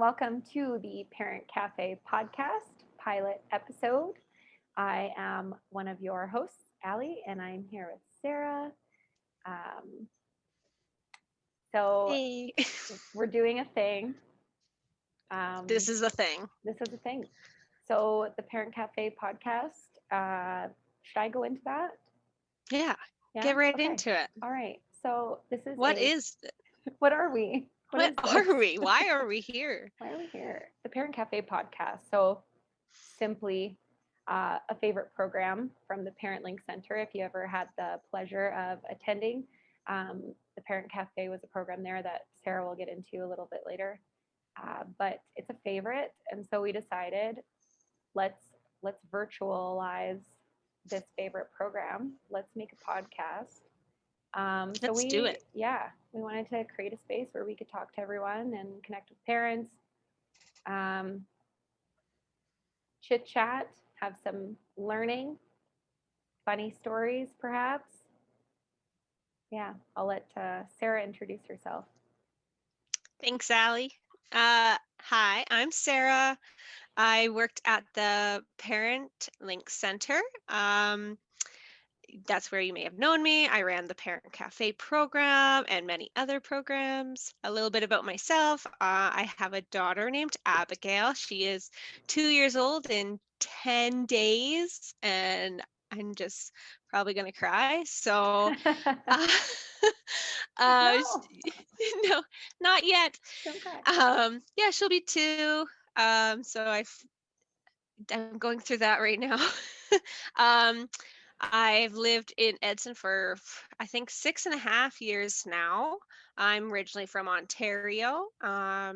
welcome to the Parent Cafe podcast pilot episode. I am one of your hosts, Allie, and I'm here with Sarah. Um, so, Hey, we're doing a thing. Um, this is a thing. this is a thing. So, the Parent Cafe podcast, should I go into that? Yeah, Yeah? get right Okay. into it. All right. So, this is What is what are we? What what is this? are we? Why are we here? Why are we here? The Parent Cafe podcast. So, simply a favorite program from the Parent Link Center. If you ever had the pleasure of attending, the Parent Cafe was a program there that Sarah will get into a little bit later. But it's a favorite, and so we decided let's let's virtualize this favorite program. Let's make a podcast. So Let's do it. we wanted to create a space where we could talk to everyone and connect with parents, um, chit chat, have some learning, funny stories, perhaps. Yeah, I'll let Sarah introduce herself. Thanks, Allie. Hi, I'm Sarah. I worked at the Parent Link Center. That's where you may have known me. I ran the Parent Cafe program and many other programs. A little bit about myself. I have a daughter named Abigail. She is 2 years old in 10 days, and I'm just probably going to cry. So, uh, No, no, not yet. don't cry. Yeah, she'll be 2. I'm going through that right now. um, I've lived in Edson for, I think, 6.5 years now. I'm originally from Ontario, a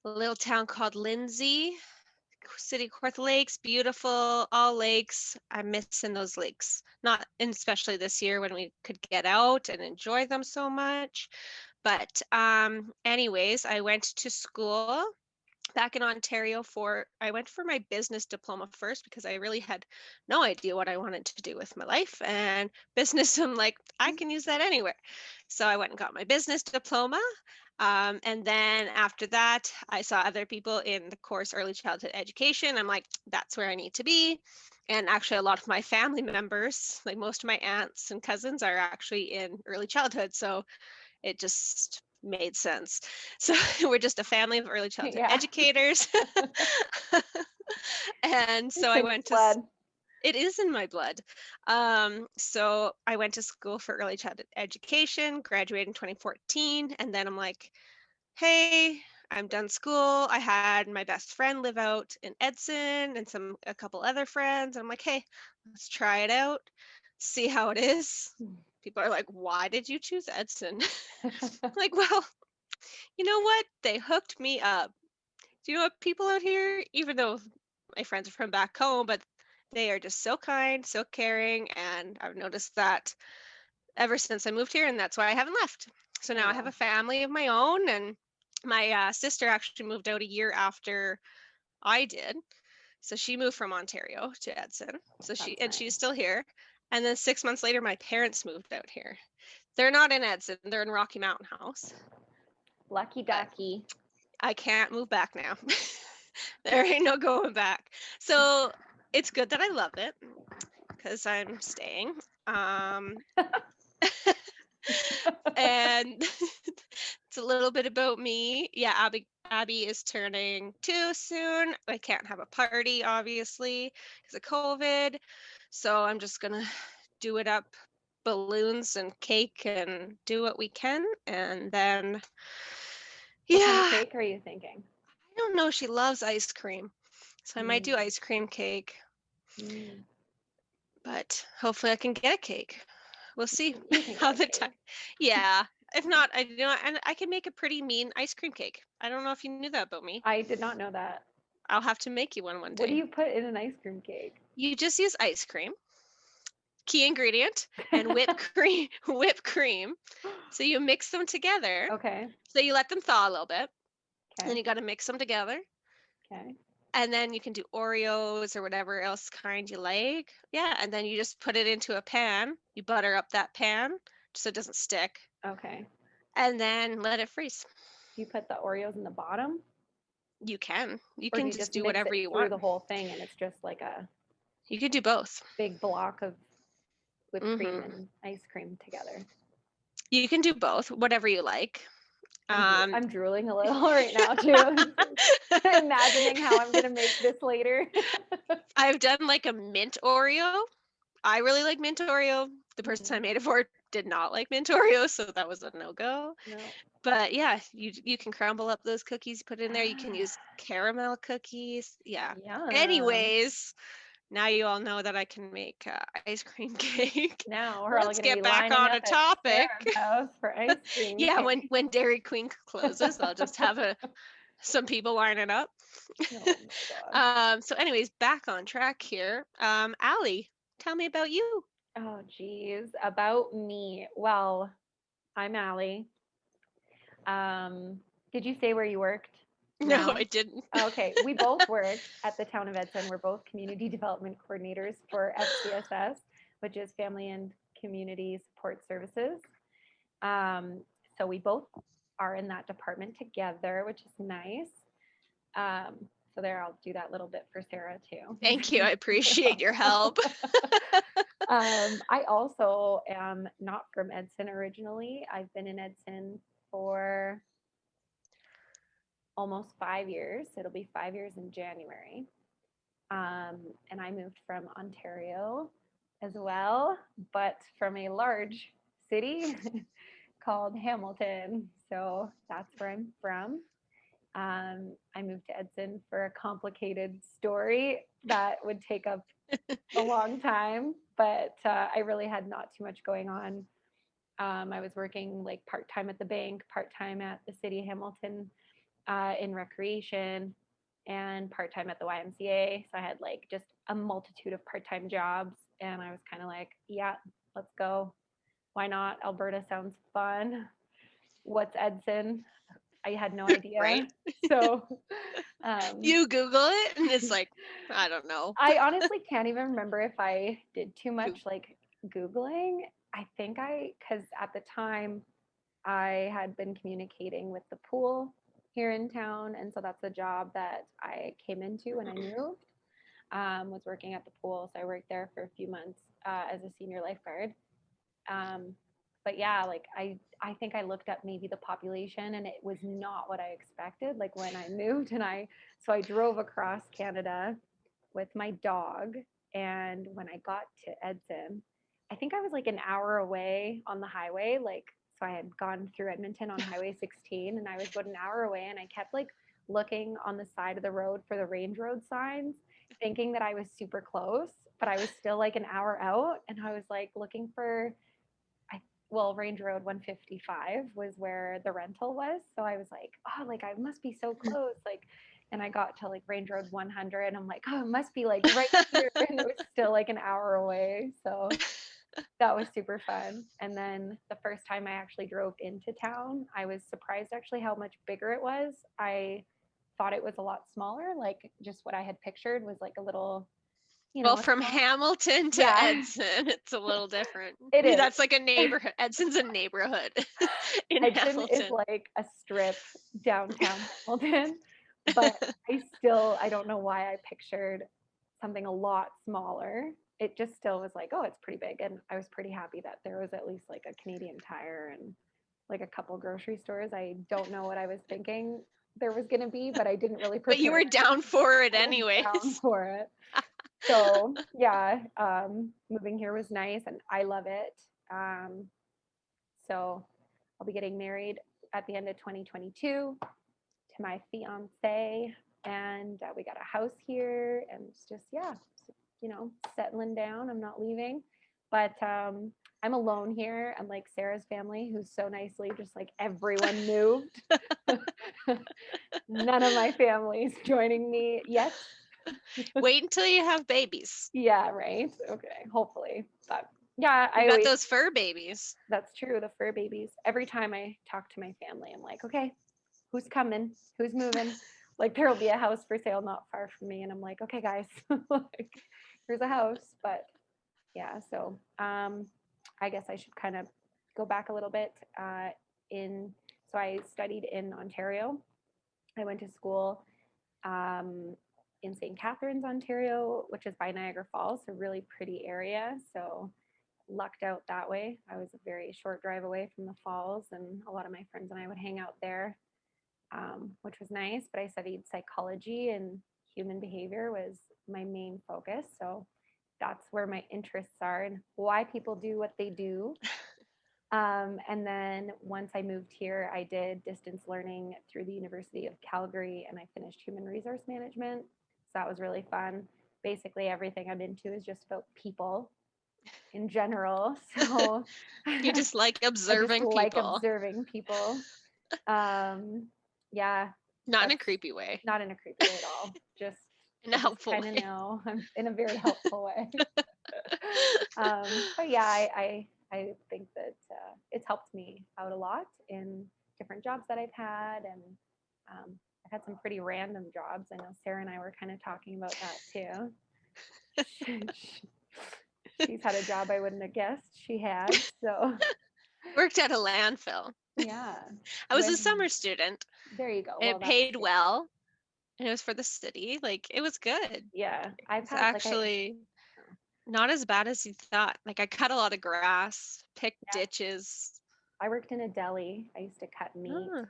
little town called Lindsay, City Court Lakes, beautiful, all lakes. I'm missing those lakes, not and especially this year when we could get out and enjoy them so much. But anyways, I went to school back in Ontario I went for my business diploma first because I really had no idea what I wanted to do with my life. And business, I'm like, I can use that anywhere. So I went and got my business diploma. And then after that, I saw other people in the course early childhood education. I'm like, that's where I need to be. And actually, a lot of my family members, like most of my aunts and cousins, are actually in early childhood. So it just made sense. So we're just a family of early childhood Yeah, educators. And so it's I in went to, blood. it is in my blood. So I went to school for early childhood education, graduated in 2014. And then I'm like, hey, I'm done school. I had my best friend live out in Edson and a couple other friends. I'm like, hey, let's try it out, see how it is. People are like, why did you choose Edson? Like, well, you know what? They hooked me up. Do you know what people out here, even though my friends are from back home, but they are just so kind, so caring. And I've noticed that ever since I moved here, and that's why I haven't left. So now I have Oh, a family of my own, and my sister actually moved out a year after I did. So she moved from Ontario to Edson. So that's she's nice. still here. And then 6 months later, my parents moved out here. They're not in Edson, they're in Rocky Mountain House. Lucky But ducky. I can't move back now. There ain't no going back. So it's good that I love it because I'm staying. Um, and it's a little bit about me. Yeah, Abby is turning 2 soon. I can't have a party, obviously, because of COVID. So I'm just gonna do it up balloons and cake and do what we can. And then, What kind of yeah, cake are you thinking? I don't know. She loves ice cream. So I might do Mm. ice cream cake, Mm. but hopefully I can get a cake. We'll see You can how get a the time. cake. Yeah. If not, and I can make a pretty mean ice cream cake. I don't know if you knew that about me. I did not know that. I'll have to make you one What do day. you put in an ice cream cake? You just use ice cream, key ingredient, and whipped cream, whipped cream. So you mix them together. Okay. So you let them thaw a little bit, and Okay. you got to mix them together. Okay. And then you can do Oreos or whatever else kind you like. Yeah, and then you just put it into a pan. You butter up that pan so it doesn't stick, Okay. and then let it freeze. Do you put the Oreos in the bottom? You or do can you just just do mix whatever it you through want. the whole thing and it's just like a You could do both. big block of whipped cream Hmm. and ice cream together? You can do both, whatever you like. Um, I'm drooling a little right now too. Imagining how I'm gonna make this later. I've done like a mint Oreo. I really like mint Oreo. The person I Mhm. made it for did not like mint Oreo, so that was a no-go. No. But yeah, you can crumble up those cookies, put it in there. You can Ah, use caramel cookies. Yeah. yum. Anyways, now you all know that I can make ice cream cake. Now we're all Let's gonna be get back lining on up a at topic. Sarah's house for ice cream Yeah, cake. when Dairy Queen closes, I'll just have some people lining up. Oh my god. So anyways, back on track here. Allie, tell me about you. Oh geez. About me. Well, I'm Allie. Um, did you say where you worked? No, I No. didn't. Okay, we both work at the town of Edson. We're both community development coordinators for FCSS, which is Family and Community Support Services. Um, so we both are in that department together, which is nice. Um, so there, I'll do that little bit for Sarah too. Thank you. I appreciate your help. I also am not from Edson originally. I've been in Edson for almost 5 years. It'll be 5 years in January. And I moved from Ontario as well, but from a large city called Hamilton. So that's where I'm from. I moved to Edson for a complicated story that would take up a long time, but I really had not too much going on. I was working like part time at the bank, part time at the city of Hamilton in recreation, and part time at the YMCA. So I had like just a multitude of part time jobs. And I was kind of like, yeah, let's go. Why not? Alberta sounds fun. What's Edson? I had no Right? idea. So um, You Google it and it's like, I don't know. I honestly can't even remember if I did too Goo- much like Googling. I think because at the time I had been communicating with the pool here in town. And so that's the job that I came into when I moved, was working at the pool. So I worked there for a few months as a senior lifeguard. Um, but yeah, like I think I looked up maybe the population and it was not what I expected. Like when I moved so I drove across Canada with my dog. And when I got to Edson, I think I was like an hour away on the highway. Like, so I had gone through Edmonton on Highway 16 and I was about an hour away. And I kept like looking on the side of the road for the range road signs, thinking that I was super close, but I was still like an hour out. And I was like looking for, Range Road 155 was where the rental was. So I was like, oh, like I must be so close. Like, and I got to like Range Road 100 and I'm like, oh, it must be like right here. And it was still like an hour away. So that was super fun. And then the first time I actually drove into town, I was surprised actually how much bigger it was. I thought it was a lot smaller. Like just what I had pictured was like a little, Well, a from small, Hamilton to yeah, Edson, it's a little different. it is. That's like a neighborhood. Edson's a neighborhood in Edson is Hamilton. like a strip downtown Hamilton, but I don't know why I pictured something a lot smaller. It just still was like, oh, it's pretty big. And I was pretty happy that there was at least like a Canadian Tire and like a couple grocery stores. I don't know what I was thinking there was going to be, but I didn't really But you prepare were down for it myself down anyways. for it. So yeah, moving here was nice and I love it. So I'll be getting married at the end of 2022 to my fiance, and we got a house here, and it's just yeah, settling down. I'm not leaving, but I'm alone here. Unlike Sarah's family, who's so nicely just like everyone moved. None of my family's joining me yet. Wait until you have babies. Yeah, right. Okay, hopefully, but yeah, You I got always those fur babies. that's true. The fur babies. Every time I talk to my family, I'm like, okay, who's coming? Who's moving? Like there'll be a house for sale not far from me, and I'm like, okay, guys, like here's a house. But yeah, so I guess I should kind of go back a little bit. In so I studied in Ontario. I went to school um, in St. Catharines, Ontario, which is by Niagara Falls, a really pretty area. So lucked out that way. I was a very short drive away from the falls, and a lot of my friends and I would hang out there, which was nice. But I studied psychology, and human behavior was my main focus. So that's where my interests are and why people do what they do. And then once I moved here, I did distance learning through the University of Calgary, and I finished human resource management. So that was really fun. Basically, everything I'm into is just about people in general. So You I just like just observing like people, observing people. Um, yeah, not in a that's creepy way, not in a creepy way at all. Just in a I just helpful kind of way. know I'm in a very helpful way. But yeah, I think that it's helped me out a lot in different jobs that I've had, and I've had some pretty random jobs. I know Sarah and I were kind of talking about that too. She's had a job I wouldn't have guessed she had. So Worked at a landfill. yeah, I was a when summer student. there you go. Well, It that's paid good. well, and it was for the city. Like, it was good. Yeah, I've It's had like I actually not as bad as you thought. Like, I cut a lot of grass, picked yeah ditches. I worked in a deli. I used to cut meat. Oh,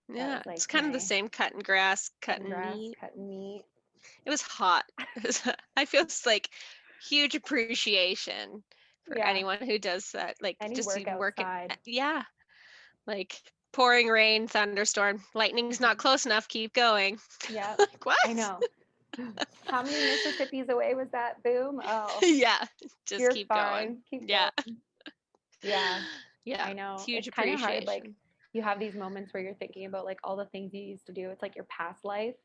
That yeah, was like it's kind of the my same cutting grass, cutting cutting grass, meat. cutting meat. It was hot. I feel it's like huge appreciation for Yeah, anyone who does that. Like, any just work even working. outside. Yeah, like pouring rain, thunderstorm, lightning's not Mhm. close enough, keep going. Yep, Like, I what? know. How many Mississippis away was that boom? Oh, Yeah, just you're keep going. fine. Keep Yeah, going. Yeah, yeah, I know. huge It's kind of hard. Like appreciation. you have these moments where you're thinking about like all the things you used to do. It's like your past life,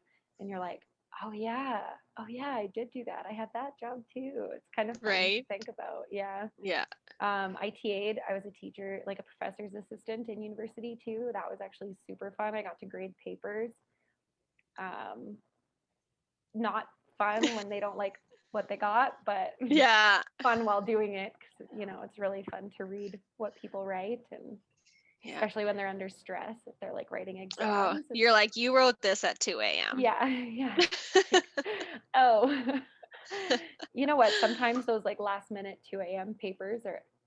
and you're like, oh yeah, I did do that. I had that job too. It's kind of fun to Right? think about. Yeah. Yeah. I TA'd. I was a teacher, like a professor's assistant in university too. That was actually super fun. I got to grade papers. Um, Not fun when they don't like what they got, but Yeah. fun while doing it because it's really fun to read what people write, and Yeah. especially when they're under stress, if they're like writing Oh, exams. It's you're like, you wrote this at 2 a.m. yeah, yeah. Like, oh, you know what? Sometimes those like last minute 2 a.m. papers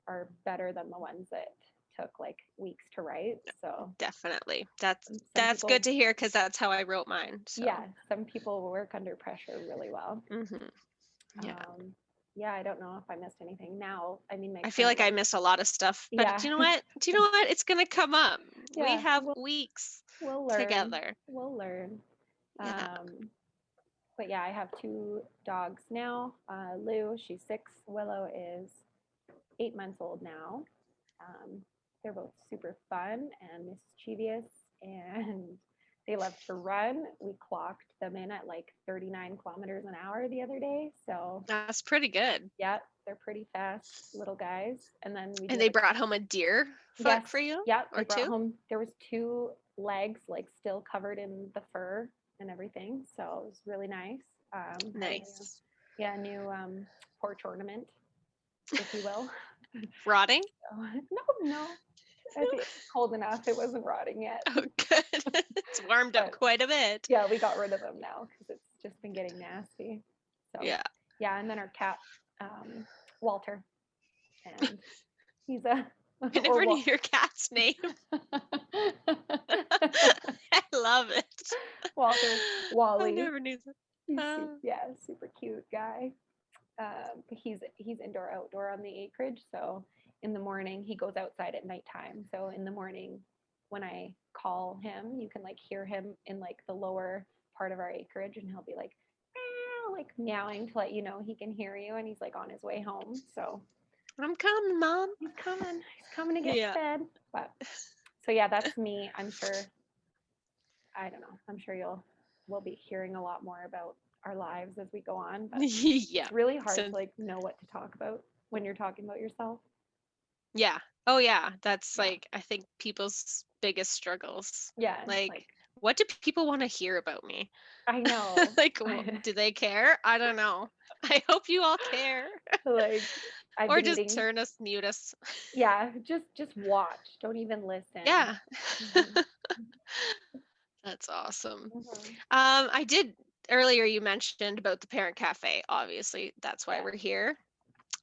are better than the ones that took like weeks to write. So Definitely. That's some that's good people, to hear because that's how I wrote mine. So, yeah, some people work under pressure really well. yeah. Um, yeah, I don't know if I missed anything. Now, I mean, my I feel current like I life. missed a lot of stuff, but Yeah, do you know what? Do you know what? It's gonna come up. We yeah. have weeks We'll learn. together. We'll learn. Yeah. Um, but yeah, I have two dogs now. Lou, she's 6. Willow is 8 months old now. Um, they're both super fun and mischievous, and they love to run. We clocked them in at like 39 kilometers an hour the other day. So That's pretty good. yeah, they're pretty fast little guys. And then we do And have they a brought home a deer yes, foot for you yeah. They or brought two? home. There was 2 legs like still covered in the fur and everything, so it was really nice. Had a new, Nice. yeah, new porch ornament, if you will. Rotting? So, no. I think it's cold enough. It wasn't rotting yet, Oh, good. It's warmed up but quite a bit. yeah, we got rid of them now because it's just been getting nasty. So Yeah. yeah, and then our cat, Walter, and he's a I or never knew your cat's name. I love it. Walter I Wally. never knew that. He's yeah, super cute guy. But he's indoor outdoor on the acreage. So in the morning he goes outside at nighttime. So in the morning when I call him, you can like hear him in like the lower part of our acreage, and he'll be like meow, like meowing to let you know he can hear you, and he's like on his way home. So I'm coming, Mom. he's coming. He's coming to get Yeah. fed. But so yeah, that's me. I'm sure. I don't know. I'm sure we'll be hearing a lot more about our lives as we go on, but Yeah. it's really hard to Since like know what to talk about when you're talking about yourself. yeah. Oh yeah. That's Yeah. like I think people's biggest struggles. Yeah. Like, Like what do people want to hear about me? I know. Like, do they care? I don't know. I hope you all care. Like I've Or been just eating. turn us, mute us. Yeah, just watch. Don't even listen. Yeah. Hmm. That's awesome. Hmm. I did. earlier you mentioned about the parent cafe. Obviously, that's why Yeah. we're here.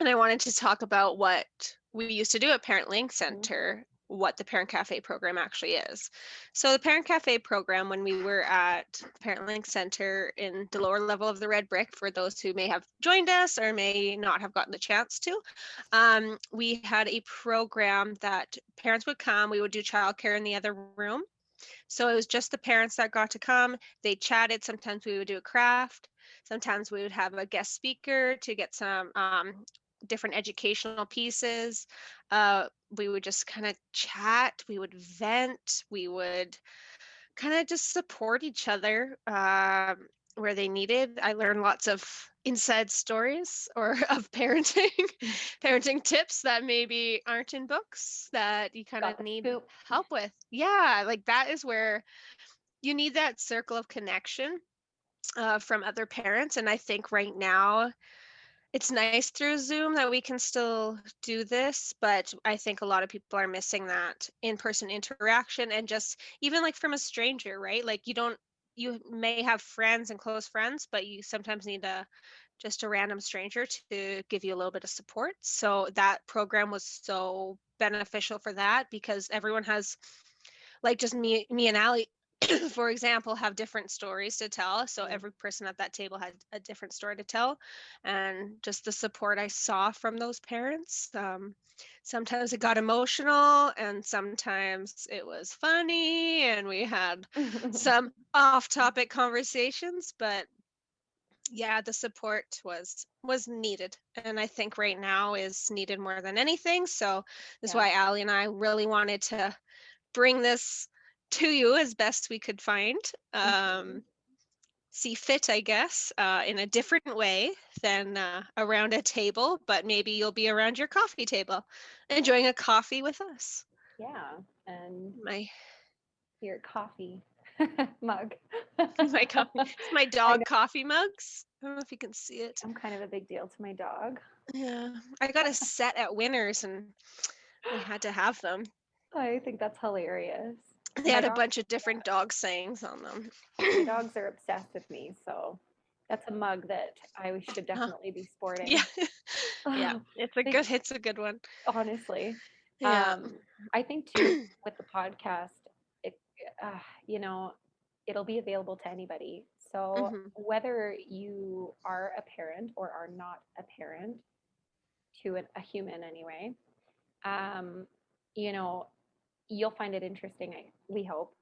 And I wanted to talk about what we used to do at Parent Link Mhm. Center, what the Parent Cafe program actually is. So, the Parent Cafe program, when we were at the Parent Link Center in the lower level of the Red Brick, for those who may have joined us or may not have gotten the chance to, we had a program that parents would come. We would do childcare in the other room. So it was just the parents that got to come. They chatted. Sometimes we would do a craft. Sometimes we would have a guest speaker to get some different educational pieces. We would just kind of chat. We would vent. We would kind of just support each other where they needed. I learned lots of inside stories or of parenting, parenting tips that maybe aren't in books that you kind Got of the need scoop. help with. Yeah, like that is where you need that circle of connection from other parents. And I think right now it's nice through Zoom that we can still do this, but I think a lot of people are missing that in-person interaction and just even like from a stranger, right? Like you may have friends and close friends, but you sometimes need just a random stranger to give you a little bit of support. So that program was so beneficial for that because everyone has like just me and Allie, for example, have different stories to tell. So Mm. every person at that table had a different story to tell, and just the support I saw from those parents. Sometimes it got emotional, and sometimes it was funny, and we had some off-topic conversations. But yeah, the support was needed, and I think right now is needed more than anything. So that's Yeah. why Allie and I really wanted to bring this to you as best we could find, Mhm. see fit, I guess, in a different way than around a table, but maybe you'll be around your coffee table, enjoying a coffee with us. Yeah. And My your coffee mug. my coffee, it's my I know dog coffee mugs. I don't know if you can see it. I'm kind of a big deal to my dog. Yeah, I got a set at Winners, and we had to have them. I think that's hilarious. They My had a dog, bunch of different dog sayings on them. my dogs are obsessed with me, so that's a mug that I should Huh, definitely be yeah, sporting. yeah, Think it's a good one. honestly, Yeah. um, I think too with the podcast, it, uh, you know, it'll be available to anybody. So Hmm. whether you are a parent or are not a parent to a human anyway, um, you know, you'll find it interesting. We hope,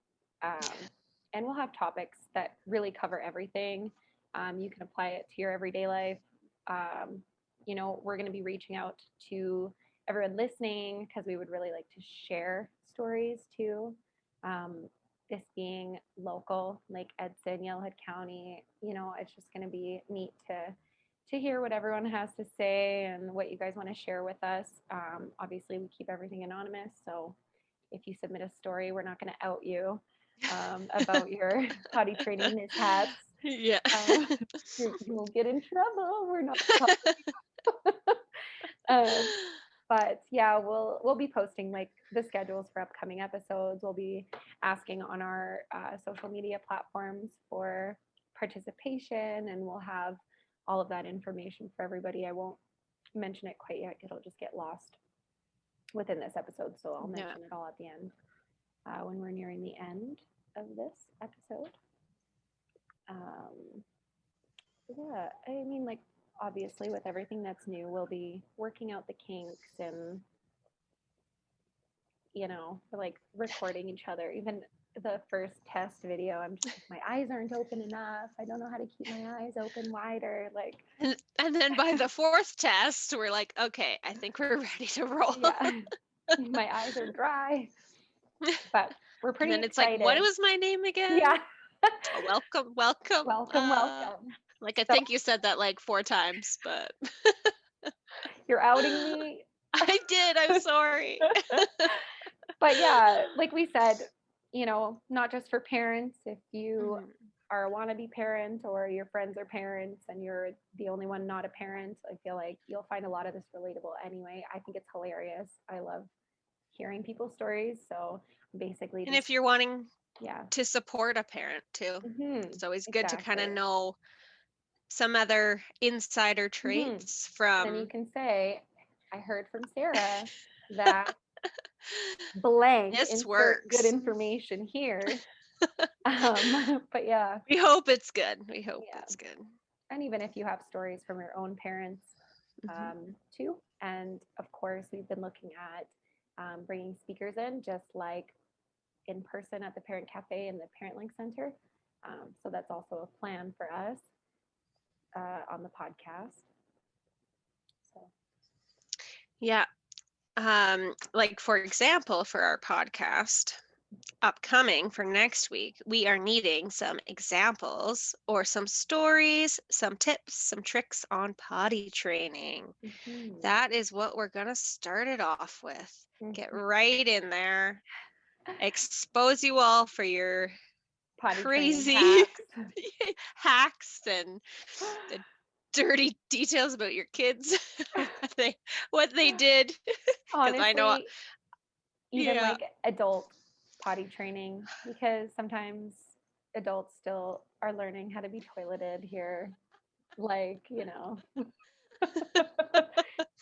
and we'll have topics that really cover everything. You can apply it to your everyday life. Um, we're going to be reaching out to everyone listening because we would really like to share stories too. Um, this being local, like Edson, Yellowhead County, it's just going to be neat to hear what everyone has to say and what you guys want to share with us. Obviously, we keep everything anonymous, so if you submit a story, we're not going to out you about your potty training mishaps. Yeah. Um, you'll get in trouble. We're not. Um, but yeah, we'll be posting like the schedules for upcoming episodes. We'll be asking on our social media platforms for participation, and we'll have all of that information for everybody. I won't mention it quite yet; it'll just get lost within this episode. So I'll Yeah. mention it all at the end when we're nearing the end of this episode. Um, yeah, I mean, like obviously with everything that's new, we'll be working out the kinks and like recording each other. Even the first test video, I'm just like, my eyes aren't open enough. I don't know how to keep my eyes open wider. Like, And then by the fourth test, we're like, okay, I think we're ready to roll. yeah, my eyes are dry, but we're And pretty then it's like, what excited. was my name again? Yeah, Welcome, welcome. welcome, welcome. Like I So think you said that like 4 times, but you're outing me. I did. I'm sorry. But yeah, like we said, not just for parents. If you Mhm. are a wannabe parent or your friends are parents and you're the only one not a parent, I feel like you'll find a lot of this relatable anyway. I think it's hilarious. I love hearing people's stories. So basically, And just if you're wanting Yeah. to support a parent too. Hmm. It's always good to kind of Exactly. know some other insider Hmm. traits Then you from can say, I heard from Sarah that blank, this insert good works. information here. But yeah, We hope it's good. We hope yeah. it's good. And even if you have stories from your own parents Hmm. too. And of course, we've been looking at bringing speakers in, just like in person at the Parent Cafe and the Parent Link Center. So that's also a plan for us on the podcast. So, Yeah. Like for example, for our podcast upcoming for next week, we are needing some examples or some stories, some tips, some tricks on potty training. mhm, That is what we're going to start it off with. Get mhm. right in there, expose you all for your Potty training crazy hacks. hacks and the dirty details about your kids, what they did, because I know, Honestly, even yeah. like adult potty training, because sometimes adults still are learning how to be toileted here. Like,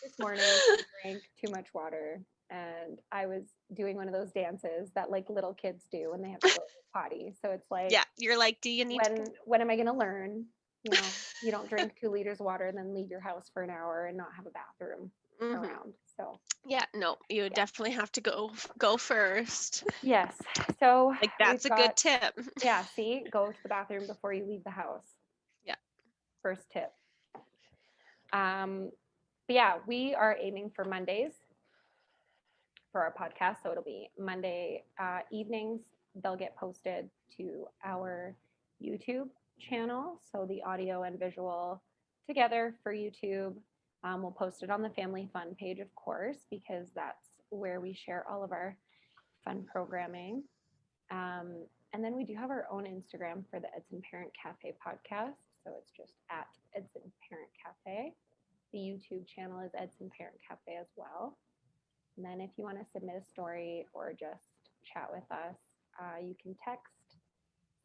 this morning I drank too much water and I was doing one of those dances that like little kids do when they have to go to the potty. So it's like, Yeah, you're like, do you need to go? when am I going to learn? You don't drink 2 liters of water and then leave your house for an hour and not have a bathroom Hmm. around. So Yeah, no, you yeah. definitely have to go first. Yes. So Like we've that's a got, good tip. yeah, see, go to the bathroom before you leave the house. Yeah. First tip. But yeah, we are aiming for Mondays for our podcast. So it'll be Monday evenings. They'll get posted to our YouTube channel. So the audio and visual together for YouTube. We'll post it on the Family Fun page, of course, because that's where we share all of our fun programming. And then we do have our own Instagram for the Edson Parent Cafe podcast. So it's just at Edson Parent Cafe. The YouTube channel is Edson Parent Cafe as well. And then if you want to submit a story or just chat with us, you can text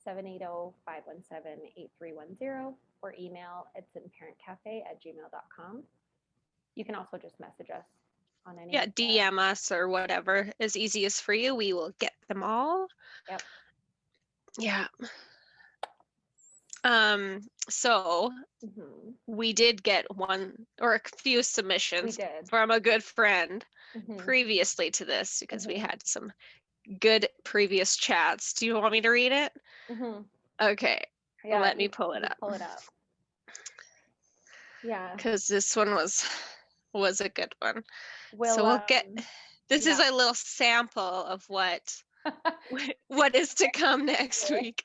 780-517-8310 or email itsandparentcafe@gmail.com. You can also just message us on any Yeah, of the, DM us or whatever is easiest for you. We will get them all. yep. Yeah. So Hmm. we did get one or a few We submissions did. from a good friend Hmm. previously to this because we Hmm. had some good previous chats. Do you want me to read it? Hmm. Okay, Yeah, let me pull it you up pull it up. Yeah. because this one was a good one. So We'll, we'll get this is yeah. a little sample of what is to come next Okay. week.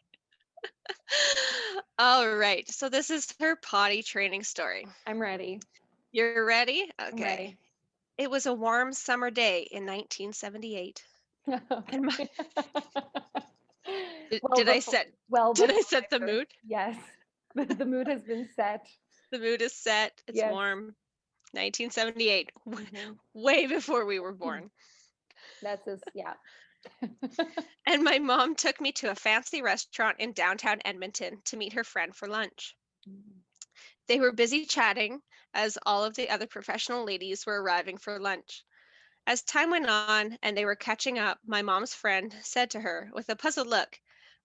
All right. So this is her potty training story. I'm ready. You're ready? I'm Okay. ready. It was a warm summer day in 1978. And my, Okay. did, Well did I before, set well did I before my set the birth. mood? Yes. The mood has been set. The mood is set. It's Yes. warm. 1978. Hmm. Way before we were born. That's just, yeah. And my mom took me to a fancy restaurant in downtown Edmonton to meet her friend for lunch. They were busy chatting as all of the other professional ladies were arriving for lunch. As time went on and they were catching up, my mom's friend said to her with a puzzled look,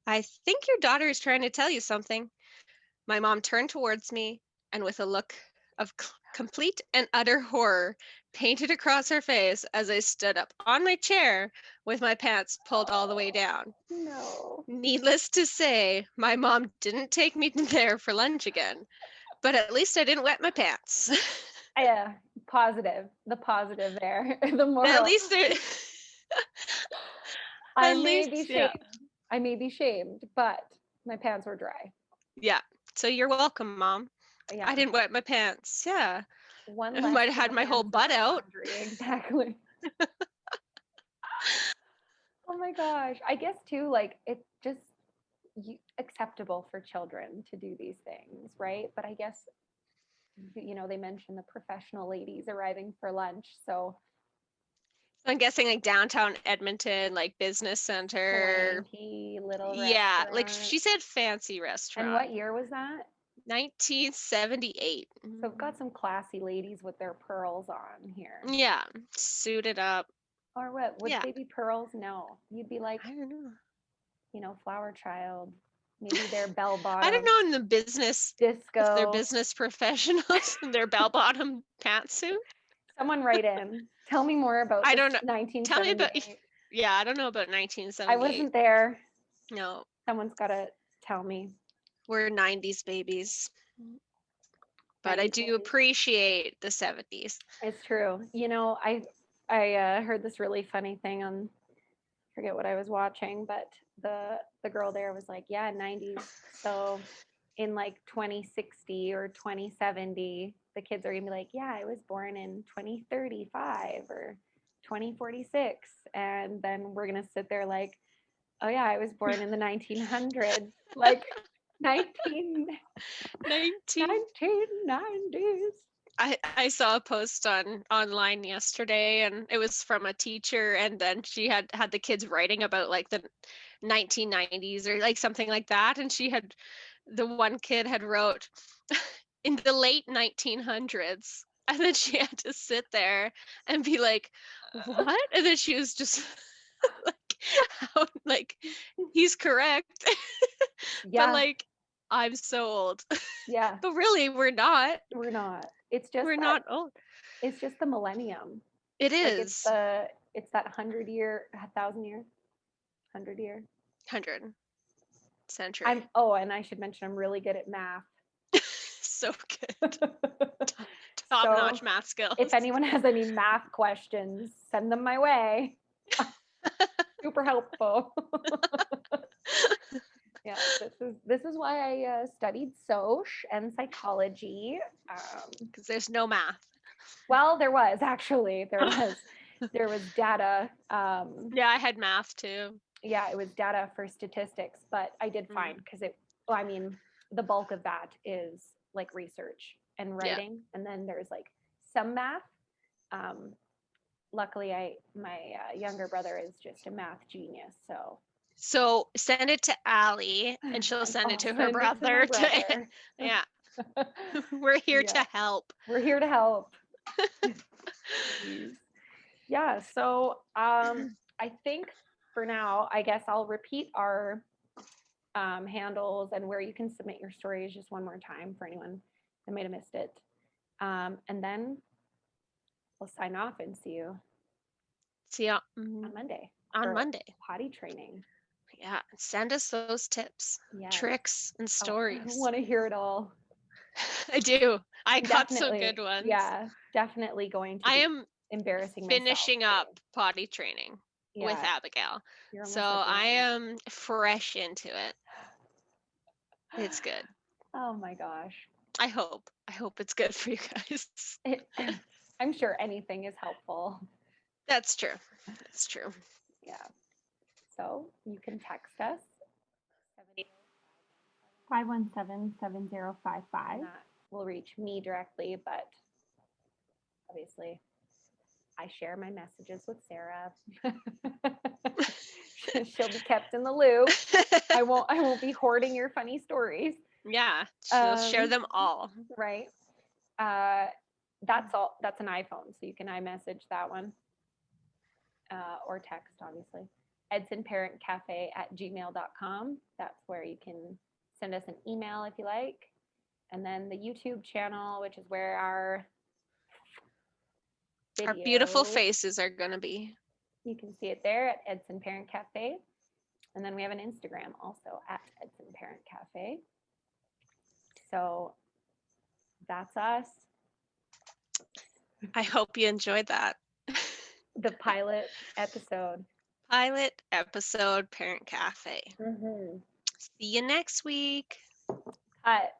I think your daughter is trying to tell you something. My mom turned towards me and with a look of complete and utter horror painted across her face as I stood up on my chair with my pants pulled all the way Oh, down. no. Needless to say, my mom didn't take me there for lunch again, but at least I didn't wet my pants. Yeah, positive. The positive there. The At moral. least there, I at may least, be yeah. shamed. I may be shamed, but my pants were dry. Yeah. So you're welcome, Mom. I Yeah. didn't wet my pants. Yeah. One I less might have had pair of my whole hands in butt our out. laundry. Exactly. Oh my gosh. I guess too, like it's just acceptable for children to do these things, right? But I guess, they mentioned the professional ladies arriving for lunch. So I'm guessing like downtown Edmonton, like business center. Swanky little Yeah, like restaurant. she said fancy And restaurant. what year was that? 1978. So I've got some classy ladies with their pearls on here. Yeah, suited up. Or what? Would Yeah, they be pearls? No. You'd be like, I don't know. flower child. Maybe they're bell I don't bottom know in the business if they're disco. business professionals in their bell-bottom pantsuit. Someone write in. Tell me more about I this don't know. Tell me about 1978. yeah, I don't know about I 1978. wasn't there. No, Someone's got to tell me. we're 90s babies. But I 90s do babies. appreciate the 70s. It's true. I heard this really funny thing on, forget what I was watching, but the girl there was like, yeah, 90s. So in like 2060 or 2070, the kids are gonna be like, yeah, I was born in 2035 or 2046, and then we're gonna sit there like, oh yeah, I was born in the 1900s, like 19 19 1990s. I saw a post online yesterday and it was from a teacher and then she had the kids writing about like the 1990s or like something like that and the one kid had wrote in the late 1900s and then she had to sit there and be like what and then she was just like how like he's correct but Yeah, like I'm so old yeah, but really we're not. we're not. It's just We're that not old. it's just the millennium. It Like it's is the it's that 100 year, 1,000 year, 100 year. 100 century. I'm oh, and I should mention I'm really good at math. So good. Top So notch math skills. if anyone has any math questions, send them my way. Super helpful. Yeah, this is why I studied soc and psychology. Because there's no math. Well, there was data. Yeah, I had math too. Yeah, it was data for statistics, but I did fine Mm, because well, I mean, the bulk of that is like research and yeah. writing, and then there's like some math. Um, Luckily, my younger brother is just a math genius, so So send it to Allie and she'll send it I'll to her send it to my brother to brother. yeah. We're here Yeah, to help. we're here to help. Jeez. Yeah, so I think for now, I guess I'll repeat our handles and where you can submit your stories just one more time for anyone that might have missed it. And then we'll sign off and see you See you on Monday on for Monday. potty training. Yeah. Send us those tips, Yes. tricks, and Oh, I stories. want to hear it all. I do. I I'm got some definitely, good ones. yeah, definitely going to I be am embarrassing myself finishing up too. potty training with Yeah, Abigail. you're So almost at the I end. am fresh into it. It's good. Oh my gosh. I hope. I hope it's good for you guys. It, I'm sure anything is helpful. That's true. That's true. Yeah. So you can text us 517-7055. And that will reach me directly, but obviously I share my messages with Sarah. She'll be kept in the loop. I won't be hoarding your funny stories. Yeah, she'll share them all. Right. That's all. That's an iPhone, so you can iMessage that one or text, obviously. edsonparentcafe@gmail.com. That's where you can send us an email if you like. And then the YouTube channel, which is where our Our beautiful videos, faces are going to be. you can see it there at Edson Parent Cafe. And then we have an Instagram also at Edson Parent Cafe. So that's us. I hope you enjoyed that. The pilot episode. Pilot episode Parent Cafe. Mm-hmm. See you next week. Cut.